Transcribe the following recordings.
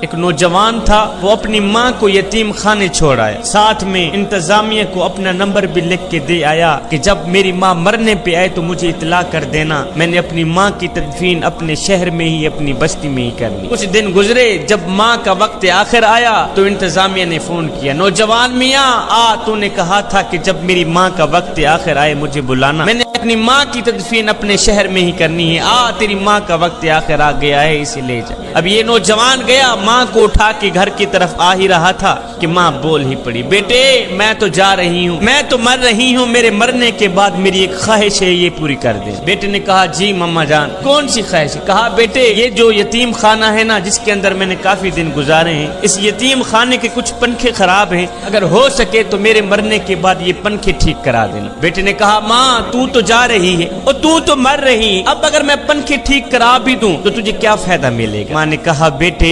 ایک نوجوان تھا، وہ اپنی ماں کو یتیم خانے چھوڑ آیا، ساتھ میں انتظامیہ کو اپنا نمبر بھی لکھ کے دے آیا کہ جب میری ماں مرنے پہ آئے تو مجھے اطلاع کر دینا، میں نے اپنی ماں کی تدفین اپنے شہر میں ہی اپنی بستی میں ہی کرنی۔ کچھ دن گزرے، جب ماں کا وقت آخر آیا تو انتظامیہ نے فون کیا، نوجوان میاں تو نے کہا تھا کہ جب میری ماں کا وقت آخر آئے مجھے بلانا، میں نے اپنی ماں کی تدفین اپنے شہر میں ہی کرنی ہے، تیری ماں کا وقت آخر آ گیا ہے، اسے لے جا۔ اب یہ نوجوان گیا، ماں کو اٹھا کے گھر کی طرف آ ہی رہا تھا کہ ماں بول ہی پڑی، بیٹے میں تو جا رہی ہوں، میں تو مر رہی ہوں، میرے مرنے کے بعد میری ایک خواہش ہے، یہ پوری کر دے۔ بیٹے نے کہا جی ماما جان کون سی خواہش ہے؟ کہا بیٹے یہ جو یتیم خانہ ہے نا جس کے اندر میں نے کافی دن گزارے ہیں، اس یتیم خانے کے کچھ پنکھے خراب ہیں، اگر ہو سکے تو میرے مرنے کے بعد یہ پنکھے ٹھیک کرا دینا۔ بیٹے نے کہا ماں تو جا رہی ہے اور تو مر رہی ہے، اب اگر میں پنکھے ٹھیک کرا بھی دوں تو تجھے کیا فائدہ ملے گا؟ ماں نے کہا بیٹے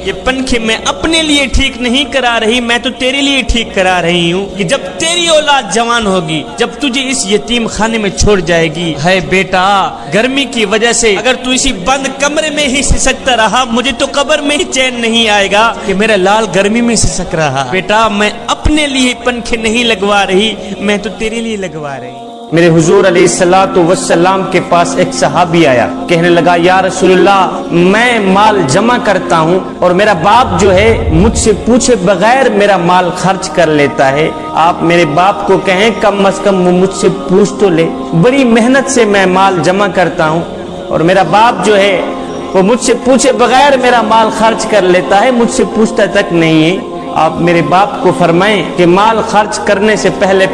یہ پنکھے میں اپنے لیے ٹھیک نہیں کرا رہی، میں تو تیرے لیے ٹھیک کرا رہی ہوں کہ جب تیری اولاد جوان ہوگی، جب تجھے اس یتیم خانے میں چھوڑ جائے گی، ہے بیٹا گرمی کی وجہ سے اگر تو اسی بند کمرے میں ہی سسکتا رہا، مجھے تو قبر میں ہی چین نہیں آئے گا کہ میرا لال گرمی میں سسک رہا۔ بیٹا میں اپنے لیے پنکھے نہیں لگوا رہی، میں تو تیرے لیے لگوا رہی۔ میرے حضور علیہ الصلوۃ والسلام کے پاس ایک صحابی آیا، کہنے لگا یا رسول اللہ میں مال جمع کرتا ہوں اور میرا باپ جو ہے مجھ سے پوچھے بغیر میرا مال خرچ کر لیتا ہے، آپ میرے باپ کو کہیں کم از کم وہ مجھ سے پوچھ تو لے، بڑی محنت سے میں مال جمع کرتا ہوں اور میرا باپ جو ہے وہ مجھ سے پوچھے بغیر میرا مال خرچ کر لیتا ہے، مجھ سے پوچھتا تک نہیں ہے۔ آپ میرے باپ کو فرمائیں کہ مال خرچ کرنے سے پہلے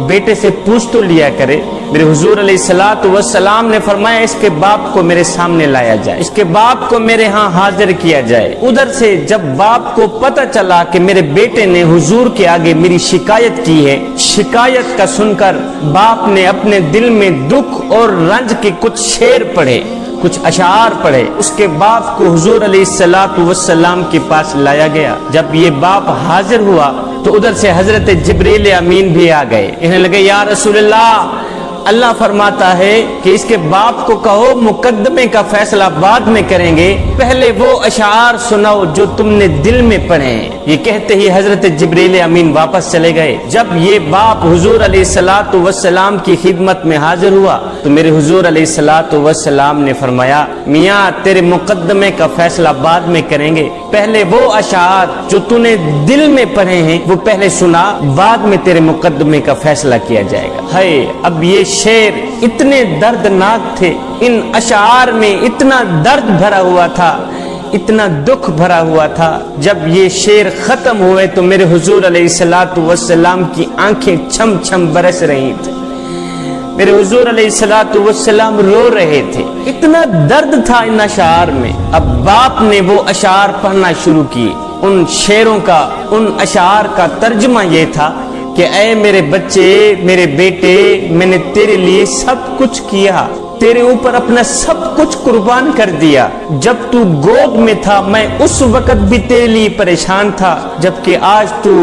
بیٹے سے پوچھ تو لیا کرے۔ میرے حضور علیہ الصلوۃ والسلام نے فرمایا اس کے باپ کو میرے سامنے لایا جائے، اس کے باپ کو میرے ہاں حاضر کیا جائے۔ ادھر سے جب باپ کو پتہ چلا کہ میرے بیٹے نے حضور کے آگے میری شکایت کی ہے، شکایت کا سن کر باپ نے اپنے دل میں دکھ اور رنج کے کچھ شعر پڑھے، کچھ اشعار پڑھے، اس کے باپ کو حضور علیہ الصلوۃ والسلام کے پاس لایا گیا۔ جب یہ باپ حاضر ہوا تو ادھر سے حضرت جبریل امین بھی آ گئے، کہنے لگے یا رسول اللہ فرماتا ہے کہ اس کے باپ کو کہو مقدمے کا فیصلہ بعد میں کریں گے، پہلے وہ اشعار سناؤ جو تم نے دل میں پڑھے ہیں۔ یہ کہتے ہی حضرت جبریل امین واپس چلے گئے۔ جب یہ باپ حضور علیہ الصلوۃ والسلام کی خدمت میں حاضر ہوا تو میرے حضور علیہ الصلوۃ والسلام نے فرمایا میاں تیرے مقدمے کا فیصلہ بعد میں کریں گے، پہلے وہ اشعار جو تو نے دل میں پڑھے ہیں وہ پہلے سنا، بعد میں تیرے مقدمے کا فیصلہ کیا جائے گا۔ ہے اب یہ شعر اتنے دردناک تھے، ان اشعار میں اتنا درد بھرا ہوا تھا، اتنا دکھ بھرا ہوا تھا۔ جب یہ شعر ختم ہوئے تو میرے حضور علیہ الصلوۃ والسلام کی آنکھیں چھم چھم برس رہی تھی، میرے حضور علیہ الصلوۃ والسلام رو رہے تھے، اتنا درد تھا ان اشعار میں۔ اب باپ نے وہ اشعار پڑھنا شروع کیے، ان شعروں کا، ان اشعار کا ترجمہ یہ تھا کہ اے میرے بچے، میرے بیٹے، میں نے تیرے لیے سب کچھ کیا، تیرے اوپر اپنا سب کچھ قربان کر دیا۔ جب تو گود میں تھا میں اس وقت بھی تیرے لیے پریشان تھا، جبکہ آج تو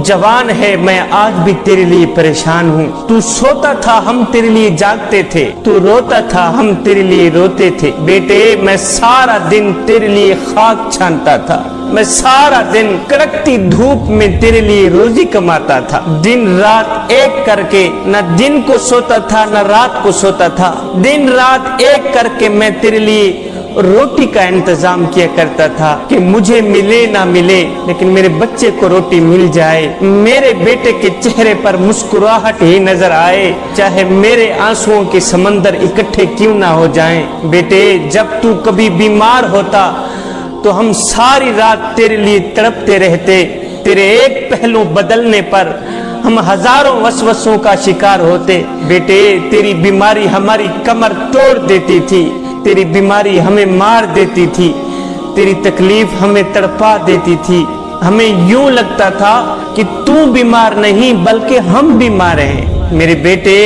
جوان ہے میں آج بھی تیرے لیے پریشان ہوں۔ تو سوتا تھا ہم تیرے لیے جاگتے تھے، تو روتا تھا ہم تیرے لیے روتے تھے۔ بیٹے میں سارا دن تیرے لیے خاک چھانتا تھا، میں سارا دن کڑکتی دھوپ میں تیرے لیے روزی کماتا تھا، دن رات ایک کر کے نہ دن کو سوتا تھا نہ رات کو سوتا تھا، دن رات ایک کر کے میں تیرے لیے روٹی کا انتظام کیا کرتا تھا کہ مجھے ملے نہ ملے لیکن میرے بچے کو روٹی مل جائے، میرے بیٹے کے چہرے پر مسکراہٹ ہی نظر آئے، چاہے میرے آنسوؤں کے سمندر اکٹھے کیوں نہ ہو جائیں۔ بیٹے جب تو کبھی بیمار ہوتا تو ہم ساری رات تیرے لیے تڑپتے رہتے، تیرے ایک پہلو بدلنے پر ہم ہزاروں وسوسوں کا شکار ہوتے۔ بیٹے تیری بیماری ہماری کمر توڑ دیتی تھی، تیری بیماری ہمیں مار دیتی تھی، تیری تکلیف ہمیں تڑپا دیتی تھی، ہمیں یوں لگتا تھا کہ تو بیمار نہیں بلکہ ہم بیمار ہیں۔ میرے بیٹے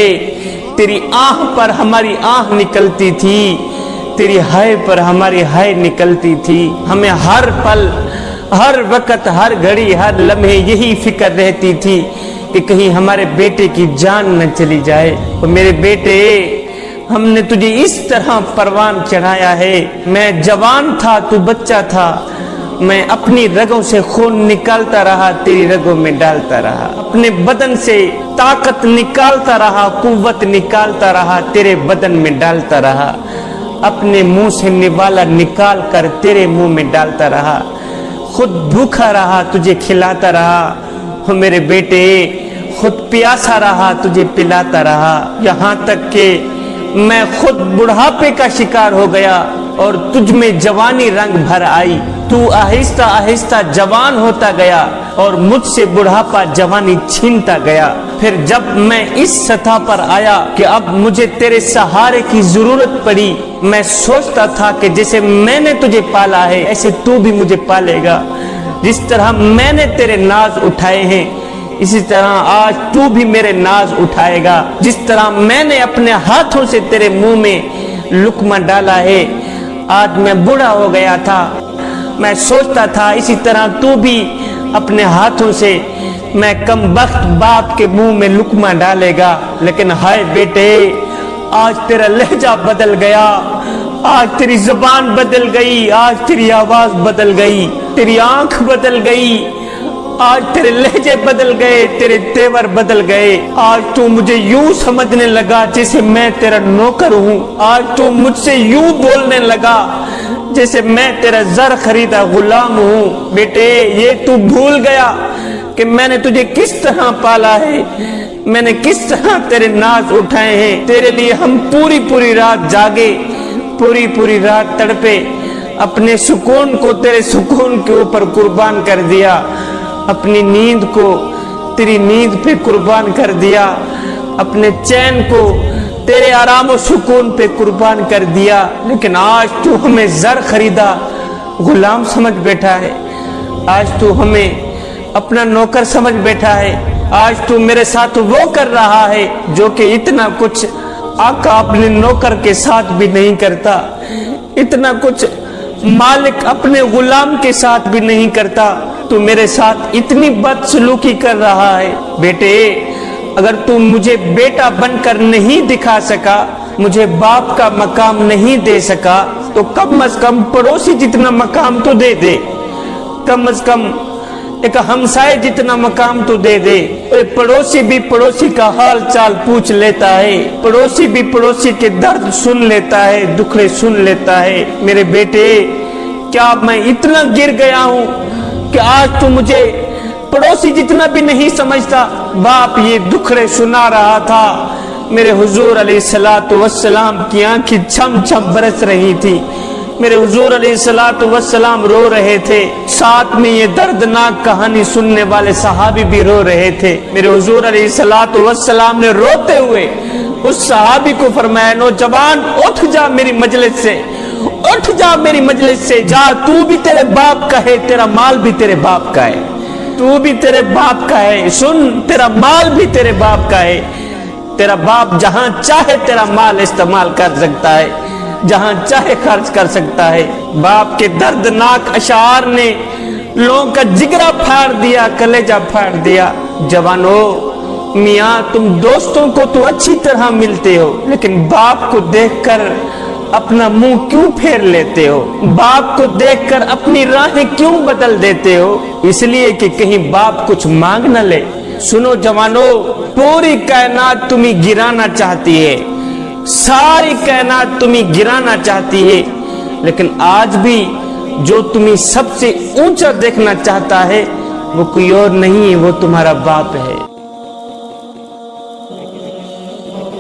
تیری آہ پر ہماری آہ نکلتی تھی، تیری ہائے پر ہماری ہائے نکلتی تھی، ہمیں ہر پل، ہر وقت، ہر گھڑی، ہر لمحے یہی فکر رہتی تھی کہ کہیں ہمارے بیٹے کی جان نہ چلی جائے۔ اور میرے بیٹے ہم نے تجھے اس طرح پروان چڑھایا ہے، میں جوان تھا تو بچہ تھا، میں اپنی رگوں سے خون نکالتا رہا، تیری رگوں میں ڈالتا رہا، اپنے بدن سے طاقت نکالتا رہا، قوت نکالتا رہا، تیرے بدن میں ڈالتا رہا، اپنے منہ سے نوالا نکال کر تیرے منہ میں ڈالتا رہا، خود بھوکا رہا، تجھے کھلاتا رہا، ہو میرے بیٹے، خود پیاسا رہا، تجھے پلاتا رہا، یہاں تک کہ میں خود بڑھاپے کا شکار ہو گیا اور تجھ میں جوانی رنگ بھر آئی، تو آہستہ آہستہ جوان ہوتا گیا اور مجھ سے بڑھاپا جوانی چھینتا گیا۔ پھر جب میں اس سطح پر آیا کہ اب مجھے تیرے سہارے کی ضرورت پڑی، میں سوچتا تھا کہ جیسے میں نے تجھے پالا ہے ایسے تو بھی مجھے پالے گا، جس طرح میں نے تیرے ناز اٹھائے ہیں اسی طرح آج تو بھی میرے ناز اٹھائے گا، جس طرح میں نے اپنے ہاتھوں سے تیرے منہ میں لقمہ ڈالا ہے۔ آج میں بوڑھا ہو گیا تھا، میں سوچتا تھا اسی طرح تو بھی اپنے ہاتھوں سے میں کم بخت باپ کے منہ میں لقمہ ڈالے گا، لیکن ہائے بیٹے، آج تیرا لہجہ بدل گیا، آج تیری زبان بدل گئی، آج تیری آواز بدل گئی، تیری آنکھ بدل گئی، آج تیرے لہجے بدل گئے، تیرے تیور بدل گئے، آج تو مجھے یوں سمجھنے لگا جیسے میں تیرا نوکر ہوں، آج تو مجھ سے یوں بولنے لگا جیسے میں تیرا زر خریدا غلام ہوں۔ بیٹے، یہ تو بھول گیا کہ میں نے تجھے کس طرح پالا ہے، میں نے کس طرح تیرے ناز اٹھائے ہیں، تیرے لیے ہم پوری پوری رات جاگے، پوری پوری رات تڑپے، اپنے سکون کو تیرے سکون کے اوپر قربان کر دیا، اپنی نیند کو تیری نیند پہ قربان کر دیا، اپنے چین کو تیرے آرام و سکون پہ قربان کر دیا، لیکن آج تو ہمیں زر خریدا غلام سمجھ بیٹھا ہے، آج تو ہمیں اپنا نوکر سمجھ بیٹھا ہے، آج تو میرے ساتھ وہ کر رہا ہے جو کہ اتنا کچھ آقا اپنے نوکر کے ساتھ بھی نہیں کرتا، اتنا کچھ مالک اپنے غلام کے ساتھ بھی نہیں کرتا، تو میرے ساتھ اتنی بدسلوکی کر رہا ہے۔ بیٹے، اگر تو مجھے بیٹا بن کر نہیں دکھا سکا، مجھے باپ کا مقام نہیں دے سکا، تو کم از کم پڑوسی جتنا مقام تو دے دے، کم از کم ایک ہمسائے جتنا مقام تو دے دے۔ پڑوسی بھی پڑوسی کا حال چال پوچھ لیتا ہے، پڑوسی بھی پڑوسی کے درد سن لیتا ہے، دکھڑے سن لیتا ہے۔ میرے بیٹے، کیا میں اتنا گر گیا ہوں کہ آج تو مجھے پڑوسی جتنا بھی نہیں سمجھتا؟ باپ یہ دکھڑے سنا رہا تھا، میرے حضور علیہ السلام کی آنکھیں چھم چھم برس رہی تھی، میرے حضور علیہ السلام رو رہے تھے، ساتھ میں یہ دردناک کہانی سننے والے صحابی بھی رو رہے تھے۔ میرے حضور علیہ السلام نے روتے ہوئے اس صحابی کو فرمایا، نوجوان اٹھ جا میری مجلس سے، اٹھ جا میری مجلس سے، جا، تو بھی تیرے باپ کا ہے، تیرا مال بھی تیرے باپ کا ہے، تو بھی تیرے باپ کا ہے، سن، تیرا مال بھی تیرے باپ کا ہے، تیرا باپ جہاں چاہے تیرا مال استعمال کر سکتا ہے، جہاں چاہے خرچ کر سکتا ہے۔ باپ کے دردناک اشعار نے لوگوں کا جگرہ پھاڑ دیا، کلیجہ پھاڑ دیا۔ جوانو، میاں تم دوستوں کو تو اچھی طرح ملتے ہو، لیکن باپ کو دیکھ کر اپنا منہ کیوں پھیر لیتے ہو؟ باپ کو دیکھ کر اپنی راہیں کیوں بدل دیتے ہو؟ اس لیے کہ کہیں باپ کچھ مانگ نہ لے۔ سنو جوانو، پوری کائنات تمہیں گرانا چاہتی ہے، ساری کائنات تمہیں گرانا چاہتی ہے، لیکن آج بھی جو تمہیں سب سے اونچا دیکھنا چاہتا ہے وہ کوئی اور نہیں ہے، وہ تمہارا باپ ہے۔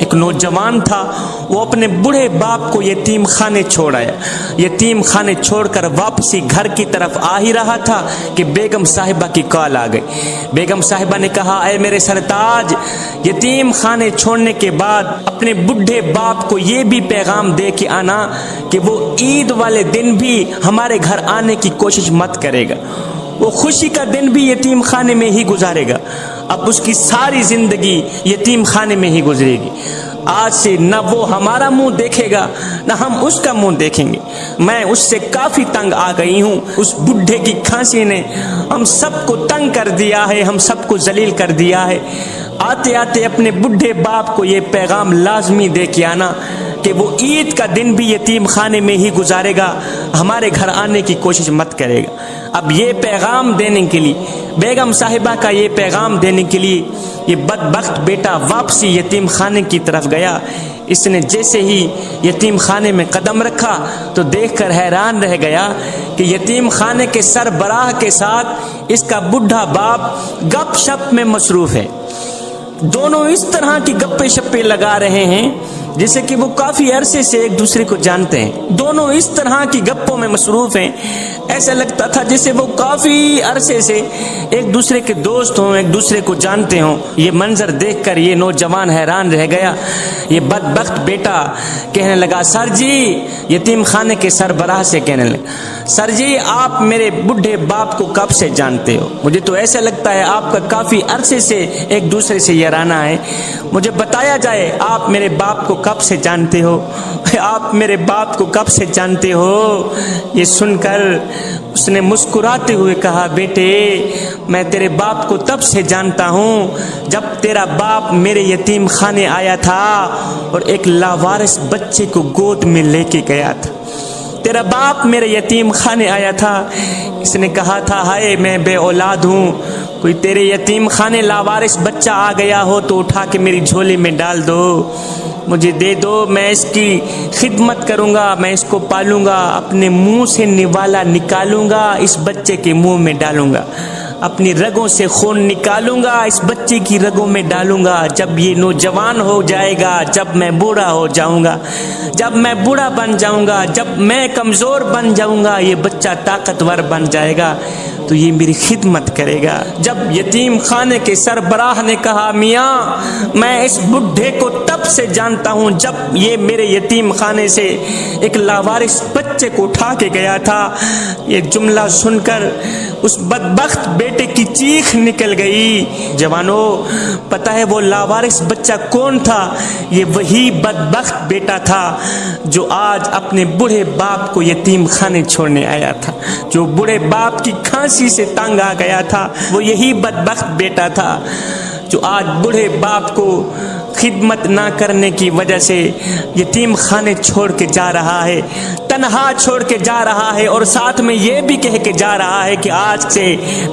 ایک نوجوان تھا، وہ اپنے بڑھے باپ کو یتیم خانے چھوڑ آیا۔ یتیم خانے چھوڑ کر واپسی گھر کی طرف آ ہی رہا تھا کہ بیگم صاحبہ کی کال آ گئی۔ بیگم صاحبہ نے کہا، اے میرے سرتاج، یتیم خانے چھوڑنے کے بعد اپنے بڑھے باپ کو یہ بھی پیغام دے کے آنا کہ وہ عید والے دن بھی ہمارے گھر آنے کی کوشش مت کرے گا، وہ خوشی کا دن بھی یتیم خانے میں ہی گزارے گا، اب اس کی ساری زندگی یتیم خانے میں ہی گزرے گی۔ آج سے نہ وہ ہمارا منہ دیکھے گا نہ ہم اس کا منہ دیکھیں گے۔ میں اس سے کافی تنگ آ گئی ہوں، اس بڈھے کی کھانسی نے ہم سب کو تنگ کر دیا ہے، ہم سب کو ذلیل کر دیا ہے۔ آتے آتے اپنے بڈھے باپ کو یہ پیغام لازمی دے کے آنا کہ وہ عید کا دن بھی یتیم خانے میں ہی گزارے گا، ہمارے گھر آنے کی کوشش مت کرے گا۔ اب یہ پیغام دینے کے لیے، بیگم صاحبہ کا یہ پیغام دینے کے لیے یہ بدبخت بیٹا واپسی یتیم خانے کی طرف گیا۔ اس نے جیسے ہی یتیم خانے میں قدم رکھا تو دیکھ کر حیران رہ گیا کہ یتیم خانے کے سربراہ کے ساتھ اس کا بڈھا باپ گپ شپ میں مصروف ہے۔ دونوں اس طرح کی گپے شپے لگا رہے ہیں جیسے کہ وہ کافی عرصے سے ایک دوسرے کو جانتے ہیں۔ دونوں اس طرح کی گپوں میں مصروف ہیں، ایسا لگتا تھا جیسے وہ کافی عرصے سے ایک دوسرے کے دوست ہوں، ایک دوسرے کو جانتے ہوں۔ یہ منظر دیکھ کر یہ نوجوان حیران رہ گیا۔ یہ بدبخت بیٹا کہنے لگا، سر جی، یتیم خانے کے سربراہ سے کہنے لگا، سر جی آپ میرے بڈھے باپ کو کب سے جانتے ہو؟ مجھے تو ایسا لگتا ہے آپ کا کافی عرصے سے ایک دوسرے سے یارانہ ہے، مجھے بتایا جائے آپ میرے باپ کو کب سے جانتے ہو؟ آپ میرے باپ کو کب سے جانتے ہو؟ یہ سن کر اس نے مسکراتے ہوئے کہا، بیٹے میں تیرے باپ کو تب سے جانتا ہوں جب تیرا باپ میرے یتیم خانے آیا تھا اور ایک لاوارث بچے کو گود میں لے کے گیا تھا۔ تیرا باپ میرے یتیم خانے آیا تھا، اس نے کہا تھا، ہائے میں بے اولاد ہوں، کوئی تیرے یتیم خانے لاوارث بچہ آ گیا ہو تو اٹھا کے میری جھولی میں ڈال دو، مجھے دے دو، میں اس کی خدمت کروں گا، میں اس کو پالوں گا، اپنے منہ سے نوالا نکالوں گا، اس بچے کے منہ میں ڈالوں گا، اپنی رگوں سے خون نکالوں گا، اس بچے کی رگوں میں ڈالوں گا۔ جب یہ نوجوان ہو جائے گا، جب میں بوڑھا ہو جاؤں گا، جب میں بوڑھا بن جاؤں گا، جب میں کمزور بن جاؤں گا، یہ بچہ طاقتور بن جائے گا تو یہ میری خدمت کرے گا۔ جب یتیم خانے کے سربراہ نے کہا، میاں میں اس بڈھے کو تب سے جانتا ہوں جب یہ میرے یتیم خانے سے ایک لاوارث بچے کو اٹھا کے گیا تھا، یہ جملہ سن کر اس بدبخت بیٹے کی چیخ نکل گئی۔ جوانوں، پتہ ہے وہ لاوارث بچہ کون تھا؟ یہ وہی بدبخت بیٹا تھا جو آج اپنے بوڑھے باپ کو یتیم خانے چھوڑنے آیا تھا، جو بوڑھے باپ کی کھانسی سے تنگ آ گیا تھا، وہ یہی بدبخت بیٹا تھا جو آج بوڑھے باپ کو خدمت نہ کرنے کی وجہ سے یتیم خانے چھوڑ کے جا رہا ہے، تنہا چھوڑ کے جا رہا ہے، اور ساتھ میں یہ بھی کہہ کے جا رہا ہے کہ آج سے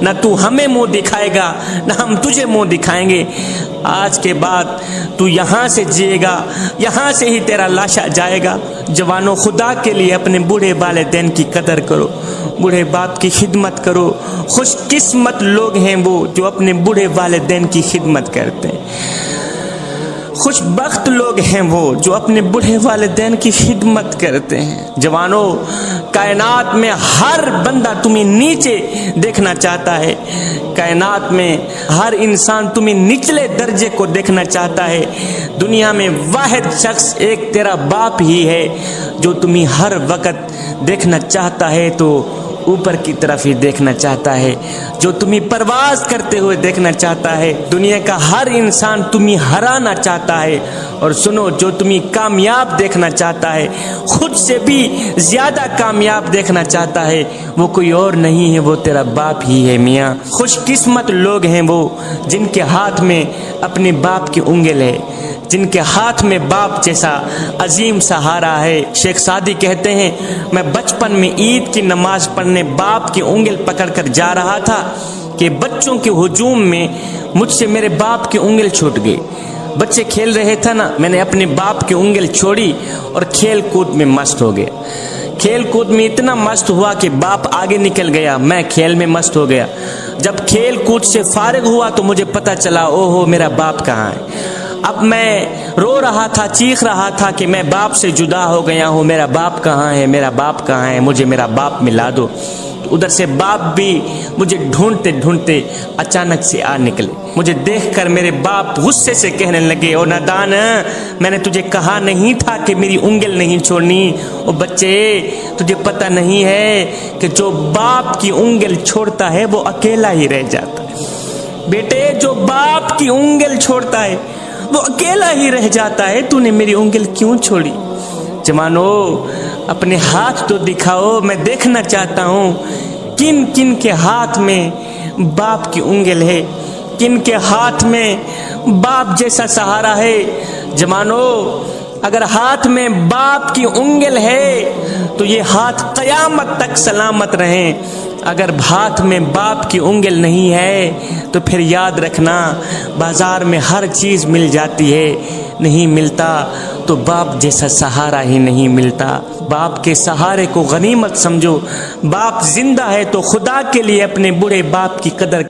نہ تو ہمیں منہ دکھائے گا نہ ہم تجھے منہ دکھائیں گے، آج کے بعد تو یہاں سے جیے گا، یہاں سے ہی تیرا لاشا جائے گا۔ جوانوں، خدا کے لیے اپنے بوڑھے والدین کی قدر کرو، بوڑھے باپ کی خدمت کرو۔ خوش قسمت لوگ ہیں وہ جو اپنے بوڑھے والدین کی خدمت کرتے ہیں، خوش بخت لوگ ہیں وہ جو اپنے بوڑھے والدین کی خدمت کرتے ہیں۔ جوانوں، کائنات میں ہر بندہ تمہیں نیچے دیکھنا چاہتا ہے، کائنات میں ہر انسان تمہیں نچلے درجے کو دیکھنا چاہتا ہے۔ دنیا میں واحد شخص ایک تیرا باپ ہی ہے جو تمہیں ہر وقت دیکھنا چاہتا ہے تو اوپر کی طرف ہی دیکھنا چاہتا ہے، جو تمہیں پرواز کرتے ہوئے دیکھنا چاہتا ہے۔ دنیا کا ہر انسان تمہیں ہرانا چاہتا ہے، اور سنو، جو تمہیں کامیاب دیکھنا چاہتا ہے، خود سے بھی زیادہ کامیاب دیکھنا چاہتا ہے، وہ کوئی اور نہیں ہے، وہ تیرا باپ ہی ہے۔ میاں، خوش قسمت لوگ ہیں وہ جن کے ہاتھ میں اپنے باپ کی انگل ہے، جن کے ہاتھ میں باپ جیسا عظیم سہارا ہے۔ شیخ سعدی کہتے ہیں، میں بچپن میں عید کی نماز پڑھنے باپ کی انگل پکڑ کر جا رہا تھا کہ بچوں کے ہجوم میں مجھ سے میرے باپ کی انگل چھوٹ گئی۔ بچے کھیل رہے تھے نا، میں نے اپنے باپ کی انگل چھوڑی اور کھیل کود میں مست ہو گیا۔ کھیل کود میں اتنا مست ہوا کہ باپ آگے نکل گیا، میں کھیل میں مست ہو گیا۔ جب کھیل کود سے فارغ ہوا تو مجھے پتا چلا، اوہو میرا باپ کہاں ہے۔ اب میں رو رہا تھا، چیخ رہا تھا کہ میں باپ سے جدا ہو گیا ہوں، میرا باپ کہاں ہے، میرا باپ کہاں ہے، مجھے میرا باپ ملا دو۔ ادھر سے باپ بھی مجھے ڈھونڈتے ڈھونڈتے اچانک سے آ نکلے۔ مجھے دیکھ کر میرے باپ غصے سے کہنے لگے، او نادان، میں نے تجھے کہا نہیں تھا کہ میری انگل نہیں چھوڑنی؟ او بچے، تجھے پتہ نہیں ہے کہ جو باپ کی انگل چھوڑتا ہے وہ اکیلا ہی رہ جاتا ہے۔ بیٹے، جو باپ کی انگل چھوڑتا ہے وہ اکیلا ہی رہ جاتا ہے، تو نے میری انگل کیوں چھوڑی؟ جوانوں، اپنے ہاتھ تو دکھاؤ، میں دیکھنا چاہتا ہوں کن کن کے ہاتھ میں باپ کی انگل ہے، کن کے ہاتھ میں باپ جیسا سہارا ہے۔ جوانوں، اگر ہاتھ میں باپ کی انگل ہے تو یہ ہاتھ قیامت تک سلامت رہیں، اگر ہاتھ میں باپ کی انگل نہیں ہے تو پھر یاد رکھنا بازار میں ہر چیز مل جاتی ہے، نہیں ملتا تو باپ جیسا سہارا ہی نہیں ملتا۔ باپ کے سہارے کو غنیمت سمجھو، باپ زندہ ہے تو خدا کے لیے اپنے بوڑھے باپ کی قدر